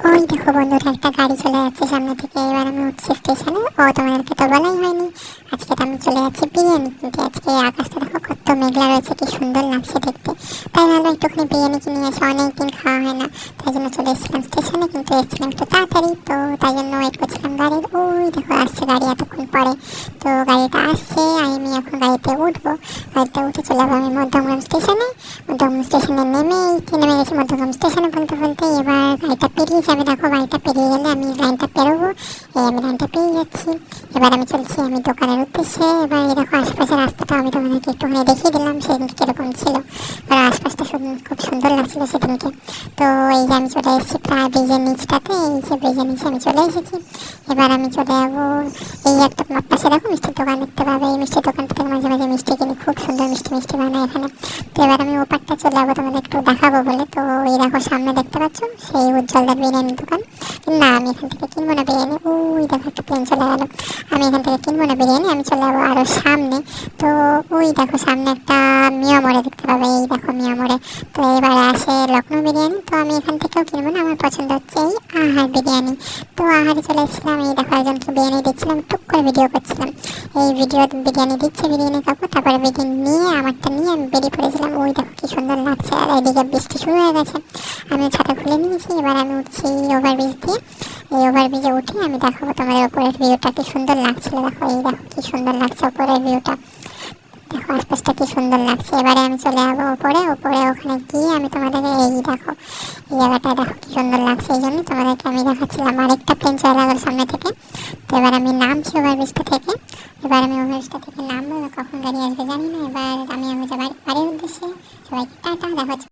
ওই দেখো বন্ধুরা, একটা গাড়ি চলে যাচ্ছে সামনে থেকে। এবার আমি উঠছি স্টেশনে। ও তোমাদেরকে তো বলাই হয়নি, আজকে তো আমি চলে যাচ্ছি বিরিয়ানি কিনতে। আজকে আকাশটা দেখো কত মেঘলা রয়েছে, কি সুন্দর লাগছে দেখতে। তাই ভাবলাম একটুখানি বিরিয়ানি কিনে এসে, অনেকদিন খাওয়া হয় না। তাই জন্য চলে এসেছিলাম স্টেশনে, কিন্তু এসেছিলাম একটু তাড়াতাড়ি, তো তাই জন্য ওয়েট করছিলাম গাড়ির। ওই দেখো আসছে গাড়ি এতক্ষণ পরে। তো গাড়িটা আসছে, আমি এখন গাড়িতে উঠবো। গাড়িতে উঠে চলে যাবো আমি মধ্যমগ্রাম স্টেশনে। মধ্যমগ্রাম স্টেশনে নেমে গেছি মধ্যমগ্রাম স্টেশনে বলতে বলতে। এবার গাড়িটা পেরিয়ে যাবে, দেখো গাড়িটা পেরিয়ে গেলে আমি লাইনটা পেরোবো। এই আমি লাইনটা পেরিয়ে যাচ্ছি। এবার আমি চলছি আমি দোকানের উদ্দেশ্যে। এবার এই দেখো আশেপাশের রাস্তাটা আমি তোমাদেরকে একটুখানি দেখিয়ে দিলাম সেদিনকে কিরকম ছিল। আর আশপাশটা খুব সুন্দর লাগছিল সেদিনকে। তো এই যে আমি চলে এসেছি প্রায় ব্রিজের নিচটাতে, এই যে ব্রিজের নিচে আমি চলে এসেছি। এবার আমি চলে যাবো এই একটা পাশে দেখো মিষ্টির দোকান দেখতে পাবে। এই মিষ্টির দোকানটা থেকে মাঝে মাঝে মিষ্টি কিনি, খুব সুন্দর মিষ্টি মিষ্টি বানায় এখানে। তো এবার আমি ওপারটা চলে যাবো তোমাদের একটু দেখাবো বলে। তো এই দেখো সামনে দেখতে পাচ্ছ সেই উজ্জ্বলদার বিরিয়ানির দোকান। না, আমি এখান থেকে কিনবো না বিরিয়ানি। ওই দেখো একটা প্লেন চলে গেল। আমি এখান থেকে কিনবো না বিরিয়ানি, আমি চলে যাবো আরও সামনে। তো ওই দেখো সামনে একটা মিয়া মোড়ে দেখতে পাবে, এই দেখো মিয়া মোড়ে। তো এবারে আসে লখনৌ বিরিয়ানি। তো আমি এখান থেকেও কিনবো না, আমার পছন্দ হচ্ছে এই আহার বিরিয়ানি। তো আহারে চলে এসেছিলাম। এই দেখো একজনকে বিরিয়ানি দিচ্ছিলাম, টুক করে ভিডিও করছিলাম। এই বিরিয়ানি দিচ্ছে বিরিয়ানি কাকু, তারপরে বিরিয়ানি নিয়ে আমারটা নিয়ে আমি বেরিয়ে পড়েছিলাম। ওই দেখো কি সুন্দর লাগছে। আর এদিকে বৃষ্টি শুরু হয়ে গেছে। আমি ছাতা খুলে নিয়েছি। এবার আমি উঠছি ওভারব্রিজ দিয়ে। এই ওভারব্রিজে উঠে আমি দেখাবো তোমাদের উপরের ভিউটা কি সুন্দর লাগছিল। দেখো এই দেখো কি সুন্দর লাগছে উপরের ভিউটা, দেখো আশপাশটা কি সুন্দর লাগছে। এবারে আমি চলে যাবো উপরে। ওখানে গিয়ে আমি তোমাদের এই দেখো এই জায়গাটা দেখো কি সুন্দর লাগছে, এই জন্য তোমাদেরকে আমি দেখাচ্ছিলাম। আরেকটা প্লেন চলে গেল সামনে থেকে। তো এবার আমি নামছি ওভারব্রিজটা থেকে। এবার আমি ওভারব্রিজটা থেকে নামবো, কখন গাড়ি আসবে জানি না। এবার আমি যাবো বাড়ির উদ্দেশ্যে। সবাইকে টাটা, দেখা হচ্ছে।